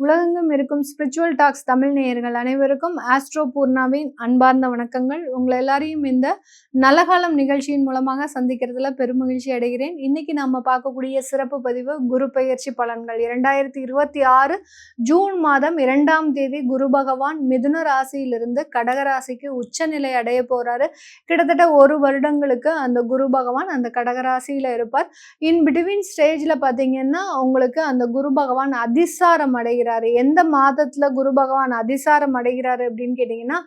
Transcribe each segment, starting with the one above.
உலகெங்கும் இருக்கும் spiritual tax Tamil நேயர்கள் அனைவருக்கும் ஆஸ்ட்ரோ பூர்ணாவின் அன்பார்ந்த வணக்கங்கள். உங்களை எல்லாரையும் இந்த நலகாலம் நிகழ்ச்சியின் மூலமாக சந்திக்கிறதுல பெருமகிழ்ச்சி அடைகிறேன். இன்னைக்கு நம்ம பார்க்கக்கூடிய சிறப்பு பதிவு குரு பெயர்ச்சி பலன்கள். 2026 ஜூன் மாதம் 2ஆம் தேதி குரு பகவான் மிதுன ராசியிலிருந்து கடக ராசிக்கு உச்சநிலை அடைய போறாரு. கிட்டத்தட்ட 1 வருடங்களுக்கு அந்த குரு பகவான் அந்த கடகராசியில இருப்பார். இன் பிட்வீன் ஸ்டேஜ்ல பாத்தீங்கன்னா உங்களுக்கு அந்த குரு பகவான் அதிசாரம் அடைகிறார். எந்த மாதத்துல குரு பகவான் அதிசாரம் அடைகிறாரு அப்படின்னு கேட்டீங்கன்னா,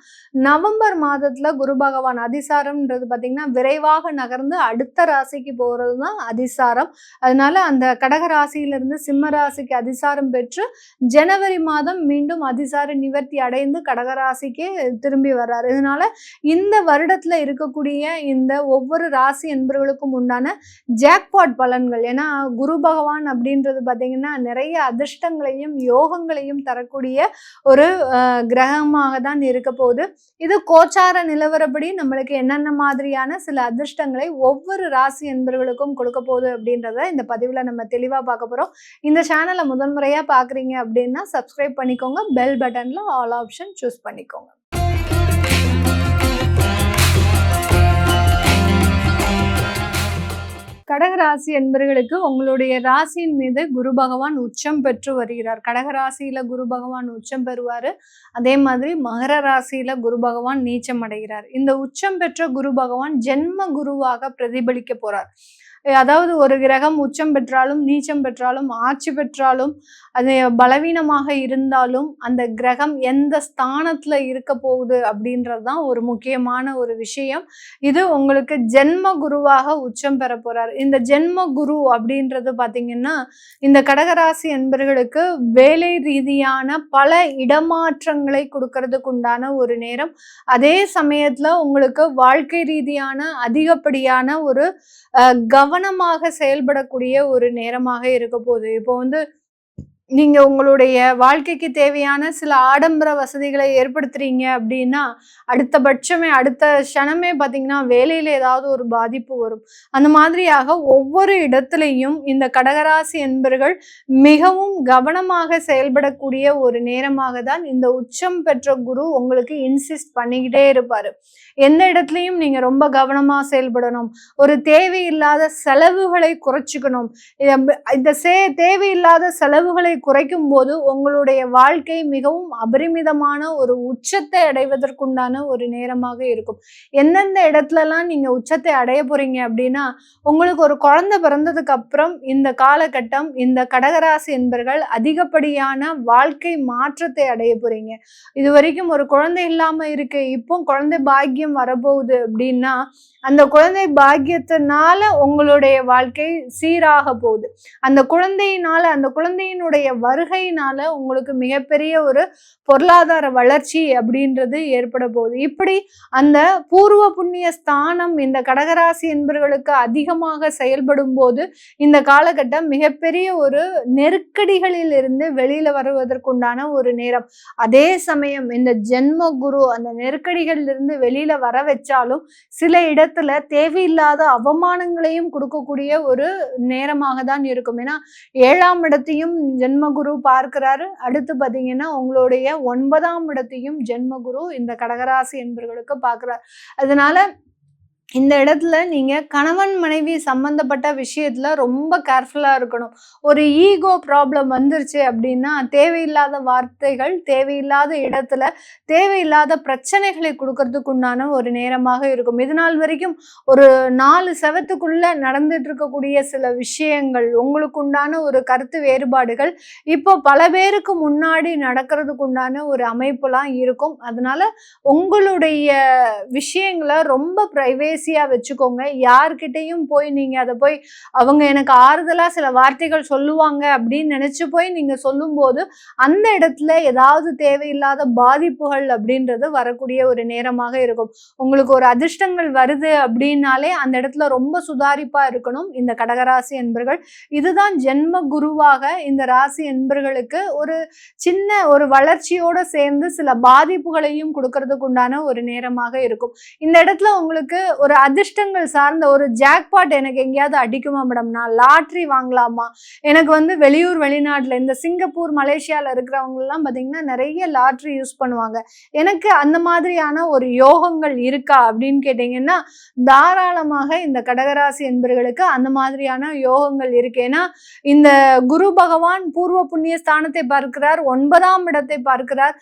நவம்பர் மாதத்துல குரு பகவான் அதிசாரம்ன்றது பாத்தீங்கன்னா விரைவாக நகர்ந்து அடுத்த ராசிக்கு போறதுதான் அதிசாரம். அதனால அந்த கடக ராசியிலிருந்து சிம்ம ராசிக்கு அதிசாரம் பெற்று ஜனவரி மாதம் மீண்டும் அதிசார நிவர்த்தி அடைந்து கடகராசிக்கு திரும்பி வர்றாரு. இதனால இந்த வருடத்துல இருக்கக்கூடிய இந்த ஒவ்வொரு ராசி என்பவர்களுக்கும் உண்டான ஜாக்பாட் பலன்கள். ஏன்னா குரு பகவான் அப்படின்றது பாத்தீங்கன்னா நிறைய அதிர்ஷ்டங்களையும் யோகங்களையும் தரக்கூடிய ஒரு கிரகமாக தான் இருக்க போகுது. இது கோச்சார நிலவரப்படி நம்மளுக்கு என்னென்ன மாதிரியான சில அதிர்ஷ்டங்களை ஒவ்வொரு ராசி என்பவர்களுக்கும் கொடுக்க போகுது அப்படின்றத இந்த பதிவுல நம்ம தெளிவா பார்க்க போறோம். இந்த சேனலை முதன்முறையா பாக்குறீங்க அப்படின்னா சப்ஸ்கிரைப் பண்ணிக்கோங்க. பெல் பட்டன்ல ஆல் ஆப்ஷன் சூஸ் பண்ணிக்கோங்க. கடகராசி என்பவர்களுக்கு உங்களுடைய ராசியின் மீது குரு பகவான் உச்சம் பெற்று வருகிறார். கடகராசியில குரு பகவான் உச்சம் பெறுவாரு. அதே மாதிரி மகர ராசியில குரு பகவான் நீச்சம் அடைகிறார். இந்த உச்சம் பெற்ற குரு பகவான் ஜென்ம குருவாக பிரதிபலிக்க போறார். அதாவது ஒரு கிரகம் உச்சம் பெற்றாலும் நீச்சம் பெற்றாலும் ஆட்சி பெற்றாலும் அது பலவீனமாக இருந்தாலும் அந்த கிரகம் எந்த ஸ்தானத்துல இருக்க போகுது அப்படின்றதுதான் ஒரு முக்கியமான ஒரு விஷயம். இது உங்களுக்கு ஜென்ம குருவாக உச்சம் பெற போறார். இந்த ஜென்ம குரு அப்படின்றது பாத்தீங்கன்னா இந்த கடகராசி என்பவர்களுக்கு வேலை ரீதியான பல இடமாற்றங்களை கொடுக்கறதுக்கு உண்டான ஒரு நேரம். அதே சமயத்துல உங்களுக்கு வாழ்க்கை ரீதியான அதிகப்படியான ஒரு கவனமாக செயல்படக்கூடிய ஒரு நேரமாக இருக்க போகுது. இப்போ நீங்க உங்களுடைய வாழ்க்கைக்கு தேவையான சில ஆடம்பர வசதிகளை ஏற்படுத்துறீங்க அப்படின்னா அடுத்தபட்சமே அடுத்த க்ஷணமே பார்த்தீங்கன்னா வேலையில ஏதாவது ஒரு பாதிப்பு வரும். அந்த மாதிரியாக ஒவ்வொரு இடத்துலையும் இந்த கடகராசி என்பர்கள் மிகவும் கவனமாக செயல்படக்கூடிய ஒரு நேரமாக தான் இந்த உச்சம் பெற்ற குரு உங்களுக்கு இன்சிஸ்ட் பண்ணிக்கிட்டே இருப்பாரு. எந்த இடத்துலையும் நீங்க ரொம்ப கவனமா செயல்படணும். ஒரு தேவையில்லாத செலவுகளை குறைச்சிக்கணும். இந்த தேவையில்லாத செலவுகளை குறைக்கும் போது உங்களுடைய வாழ்க்கை மிகவும் அபரிமிதமான ஒரு உச்சத்தை அடைவதற்குண்டான ஒரு நேரமாக இருக்கும். எந்தெந்த இடத்துலலாம் நீங்க உச்சத்தை அடைய போறீங்க அப்படின்னா, உங்களுக்கு ஒரு குழந்தை பிறந்ததுக்கு அப்புறம் இந்த காலகட்டம் இந்த கடகராசி என்பர்கள் அதிகப்படியான வாழ்க்கை மாற்றத்தை அடைய போறீங்க. இது வரைக்கும் ஒரு குழந்தை இல்லாம இருக்கு, இப்போ குழந்தை பாக்கியம் வரப்போகுது அப்படின்னா அந்த குழந்தை பாக்கியத்தினால உங்களுடைய வாழ்க்கை சீராக போகுது. அந்த குழந்தையினால அந்த குழந்தையினுடைய வருகையினால உங்களுக்கு மிகப்பெரிய ஒரு பொருளாதார வளர்ச்சி அப்படின்றது ஏற்பட போகுது. இப்படி அந்த பூர்வ புண்ணிய ஸ்தானம் இந்த கடகராசி என்பவர்களுக்கு அதிகமாக செயல்படும் போது இந்த காலகட்டம் மிகப்பெரிய ஒரு நெருக்கடிகளில் இருந்து வெளியில வருவதற்குண்டான ஒரு நேரம். அதே சமயம் இந்த ஜென்ம குரு அந்த நெருக்கடிகளில் இருந்து வெளியில வர வச்சாலும் சில இடத்துல தேவையில்லாத அவமானங்களையும் கொடுக்கக்கூடிய ஒரு நேரமாக தான் இருக்கும். ஏன்னா 7ஆம் இடத்தையும் ஜென்மகுரு பார்க்கிறாரு. அடுத்து பாத்தீங்கன்னா உங்களுடைய 9ஆம் இடத்தையும் ஜென்மகுரு இந்த கடகராசி என்பவர்களுக்கு பார்க்கிறார். அதனால இந்த இடத்துல நீங்க கணவன் மனைவி சம்பந்தப்பட்ட விஷயத்துல ரொம்ப கேர்ஃபுல்லா இருக்கணும். ஒரு ஈகோ ப்ராப்ளம் வந்துருச்சு அப்படின்னா தேவையில்லாத வார்த்தைகள் தேவையில்லாத இடத்துல தேவையில்லாத பிரச்சனைகளை கொடுக்கறதுக்கு உண்டான ஒரு நேரமாக இருக்கும். இது நாள் வரைக்கும் ஒரு 4 செவத்துக்குள்ள நடந்துட்டு இருக்கக்கூடிய சில விஷயங்கள் உங்களுக்கு உண்டான ஒரு கருத்து வேறுபாடுகள் இப்போ பல பேருக்கு முன்னாடி நடக்கிறதுக்கு உண்டான ஒரு அமைப்புலாம் இருக்கும். அதனால உங்களுடைய விஷயங்களை ரொம்ப பிரைவேசியா வச்சுக்கோங்க. யார்கிட்டையும் போய் நீங்க அதை போய் அவங்க எனக்கு ஆறுதலா சில வார்த்தைகள் சொல்லுவாங்க அப்படின்னு நினைச்சு போய் நீங்க சொல்லும் போது அந்த இடத்துல ஏதாவது தேவையில்லாத பாதிப்புகள் அப்படின்றது வரக்கூடிய ஒரு நேரமாக இருக்கும். உங்களுக்கு ஒரு அதிர்ஷ்டங்கள் வருது அப்படின்னாலே அந்த இடத்துல ரொம்ப சுதாரிப்பா இருக்கணும் இந்த கடகராசி என்பர்கள். இதுதான் ஜென்ம குருவாக இந்த ராசி என்பர்களுக்கு ஒரு சின்ன ஒரு வளர்ச்சியோட சேர்ந்து சில பாதிப்புகளையும் கொடுக்கறதுக்கு உண்டான ஒரு நேரமாக இருக்கும். இந்த இடத்துல உங்களுக்கு ஒரு அதிர்ஷ்டங்கள் சார்ந்த ஒரு ஜாக்பாட் எனக்கு எங்கேயாவது அடிக்குமா மேடம், நான் லாட்ரி வாங்கலாமா, எனக்கு வந்து வெளியூர் வெளிநாட்டுல இந்த சிங்கப்பூர் மலேசியால இருக்கிறவங்க எல்லாம் பாத்தீங்கன்னா நிறைய லாட்ரி யூஸ் பண்ணுவாங்க, எனக்கு அந்த மாதிரியான ஒரு யோகங்கள் இருக்கா அப்படின்னு கேட்டீங்கன்னா தாராளமாக இந்த கடகராசி என்பவர்களுக்கு அந்த மாதிரியான யோகங்கள் இருக்கு. ஏன்னா இந்த குரு பகவான் பூர்வ புண்ணிய ஸ்தானத்தை பார்க்கிறார், 9ஆம் இடத்தை பார்க்கிறார்,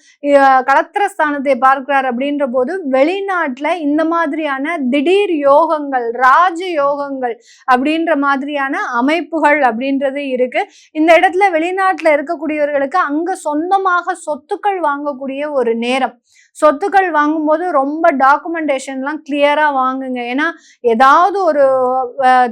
களத்திர ஸ்தானத்தை பார்க்கிறார். அப்படின்ற போது வெளிநாட்டுல இந்த மாதிரியான திடீர் யோகங்கள், ராஜ யோகங்கள் அப்படின்ற மாதிரியான அமைப்புகள் அப்படின்றது இருக்கு. இந்த இடத்துல வெளிநாட்டுல இருக்கக்கூடியவர்களுக்கு அங்க சொந்தமாக சொத்துக்கள் வாங்கக்கூடிய ஒரு நேரம். சொத்துக்கள் வாங்கும்போது ரொம்ப டாக்குமெண்டேஷன்லாம் கிளியரா வாங்குங்க. ஏன்னா ஏதாவது ஒரு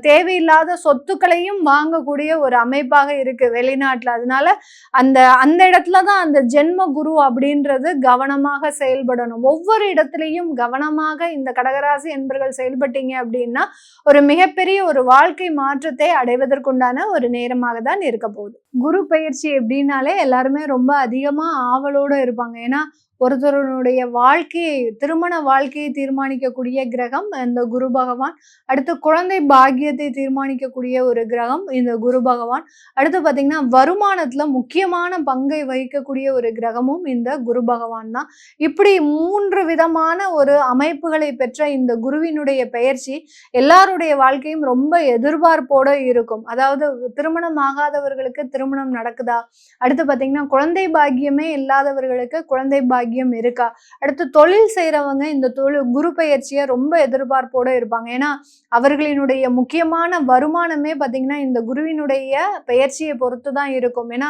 தேவையில்லாத சொத்துக்களையும் வாங்கக்கூடிய ஒரு அமைப்பாக இருக்கு வெளிநாட்டுல. அதனால அந்த அந்த இடத்துலதான் அந்த ஜென்ம குரு அப்படின்றது கவனமாக செயல்படணும். ஒவ்வொரு இடத்துலையும் கவனமாக இந்த கடகராசி என்பர்கள் செயல்பட்டீங்க அப்படின்னா ஒரு மிகப்பெரிய ஒரு வாழ்க்கை மாற்றத்தை அடைவதற்குண்டான ஒரு நேரமாக தான் இருக்க போகுது. குரு பயிற்சி எப்படின்னாலே எல்லாருமே ரொம்ப அதிகமா ஆவலோட இருப்பாங்க. ஏன்னா ஒருத்தருடைய வாழ்க்கையை, திருமண வாழ்க்கையை தீர்மானிக்கக்கூடிய கிரகம் இந்த குரு பகவான். அடுத்து குழந்தை பாக்கியத்தை தீர்மானிக்கக்கூடிய ஒரு கிரகம் இந்த குரு பகவான். அடுத்து பாத்தீங்கன்னா வருமானத்துல முக்கியமான பங்கை வகிக்கக்கூடிய ஒரு கிரகமும் இந்த குரு பகவான் தான். இப்படி 3 விதமான ஒரு அமைப்புகளை பெற்ற இந்த குருவினுடைய பெயர்ச்சி எல்லாருடைய வாழ்க்கையும் ரொம்ப எதிர்பார்ப்போட இருக்கும். அதாவது திருமணம் ஆகாதவர்களுக்கு திருமணம் நடக்குதா, அடுத்து பாத்தீங்கன்னா குழந்தை பாக்கியமே இல்லாதவர்களுக்கு குழந்தை பாக்கியம் இருக்கா, அடுத்து தொழில் செய்யறவங்க இந்த குரு பெயர்ச்சியை ரொம்ப எதிர்பார்ப்போட இருப்பாங்க. ஏன்னா அவர்களினுடைய முக்கியமான வருமானமே பாத்தீங்கன்னா இந்த குருவினுடைய பெயர்ச்சியை பொறுத்து தான் இருக்கும். ஏன்னா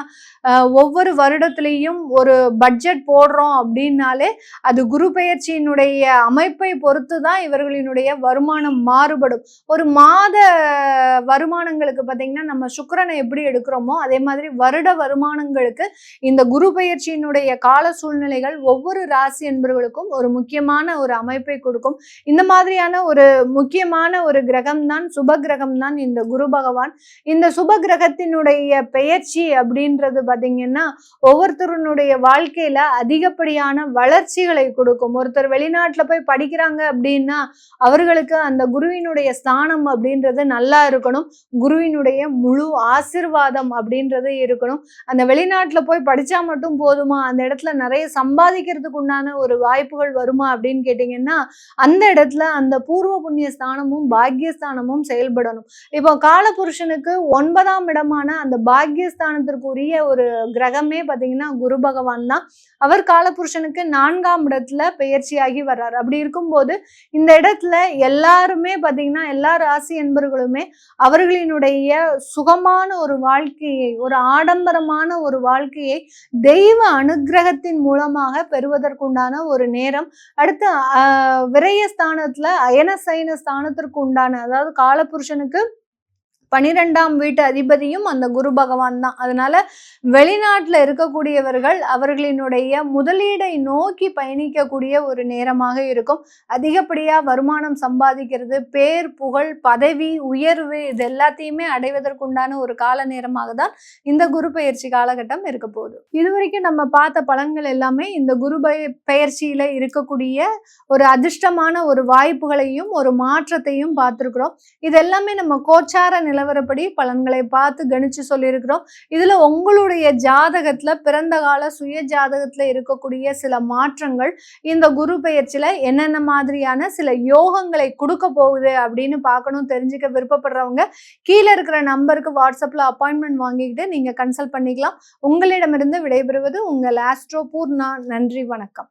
ஒவ்வொரு வருடத்திலையும் ஒரு பட்ஜெட் போடுறோம் அப்படின்னாலே அது குரு பெயர்ச்சியினுடைய அமைப்பை பொறுத்து தான் இவர்களினுடைய வருமானம் மாறுபடும். ஒரு மாத வருமானங்களுக்கு பாத்தீங்கன்னா நம்ம சுக்கிரனை எப்படி எடுக்கிறோமோ அதே மாதிரி வருட வருமானங்களுக்கு இந்த குரு பெயர்ச்சியினுடைய கால சூழ்நிலைகள் ஒவ்வொரு ராசி என்பவர்களுக்கும் ஒரு முக்கியமான ஒரு அமைப்பை கொடுக்கும். இந்த மாதிரியான ஒரு முக்கியமான ஒரு கிரகம் தான், சுப கிரகம் தான் இந்த குரு பகவான். இந்த சுப கிரகத்தினுடைய பெயர்ச்சி அப்படின்றது பாத்தீங்கன்னா ஒவ்வொருத்தருடைய வாழ்க்கையில அதிகப்படியான வளர்ச்சிகளை கொடுக்கும். ஒருத்தர் வெளிநாட்டுல போய் படிக்கிறாங்க அப்படின்னா அவர்களுக்கு அந்த குருவினுடைய ஸ்தானம் அப்படின்றது நல்லா இருக்கணும், குருவினுடைய முழு ஆசிர்வாதம் அப்படின்றது இருக்கணும். அந்த வெளிநாட்டுல போய் படிச்சா மட்டும் போதுமா, அந்த இடத்துல நிறைய சம்பாதிக்கிறதுக்கு உண்டான ஒரு வாய்ப்புகள் வருமா அப்படின்னு கேட்டீங்கன்னா அந்த இடத்துல அந்த பூர்வ புண்ணிய ஸ்தானமும் பாக்கியஸ்தானமும் செயல்படணும். இப்போ காலபுருஷனுக்கு 9ஆம் இடமான அந்த பாக்கியஸ்தானத்திற்குரிய ஒரு கிரகமே பாத்தீங்கன்னா குரு பகவான் தான். அவர் காலபுருஷனுக்கு 4ஆம் இடத்துல பெயர்ச்சியாகி வர்றார். அப்படி இருக்கும்போது இந்த இடத்துல எல்லாருமே பாத்தீங்கன்னா எல்லா ராசி என்பர்களுமே அவர்களினுடைய சுகமான ஒரு வாழ்க்கையை, ஒரு ஆடம்பரமான ஒரு வாழ்க்கையை தெய்வ அனுகிரகத்தின் மூலமாக பெறுவதற்குண்டான ஒரு நேரம். அடுத்து விரயஸ்தானத்துல அயனசயன ஸ்தானத்திற்கு உண்டான, அதாவது காலபுருஷனுக்கு 12ஆம் வீட்டு அதிபதியும் அந்த குரு பகவான் தான். அதனால வெளிநாட்டுல இருக்கக்கூடியவர்கள் அவர்களினுடைய முதலீடை நோக்கி பயணிக்கக்கூடிய ஒரு நேரமாக இருக்கும். அதிகப்படியா வருமானம் சம்பாதிக்கிறது, பேர் புகழ் பதவி உயர்வு இது எல்லாத்தையுமே அடைவதற்குண்டான ஒரு கால நேரமாக தான் இந்த குரு பெயர்ச்சி காலகட்டம் இருக்க போகுது. இதுவரைக்கும் நம்ம பார்த்த பலன்கள் எல்லாமே இந்த குரு பெயர்ச்சியில இருக்கக்கூடிய ஒரு அதிர்ஷ்டமான ஒரு வாய்ப்புகளையும் ஒரு மாற்றத்தையும் பார்த்திருக்கிறோம். இது எல்லாமே நம்ம கோச்சார நிலவரப்படி பலன்களை பார்த்து கணிச்சு சொல்லியிருக்கிறோம். இதுல உங்களுடைய ஜாதகத்துல பிறந்த கால சுய ஜாதகத்துல இருக்கக்கூடிய சில மாற்றங்கள் இந்த குரு பெயர்ச்சியில என்னென்ன மாதிரியான சில யோகங்களை கொடுக்க போகுது அப்படின்னு பார்க்கணும், தெரிஞ்சுக்க விருப்பப்படுறவங்க கீழே இருக்கிற நம்பருக்கு வாட்ஸ்அப்ல அப்பாயின்மெண்ட் வாங்கிக்கிட்டு நீங்க கன்சல்ட் பண்ணிக்கலாம். உங்களிடமிருந்து விடைபெறுவது உங்கள் ஆஸ்ட்ரோ பூர்ணா. நன்றி, வணக்கம்.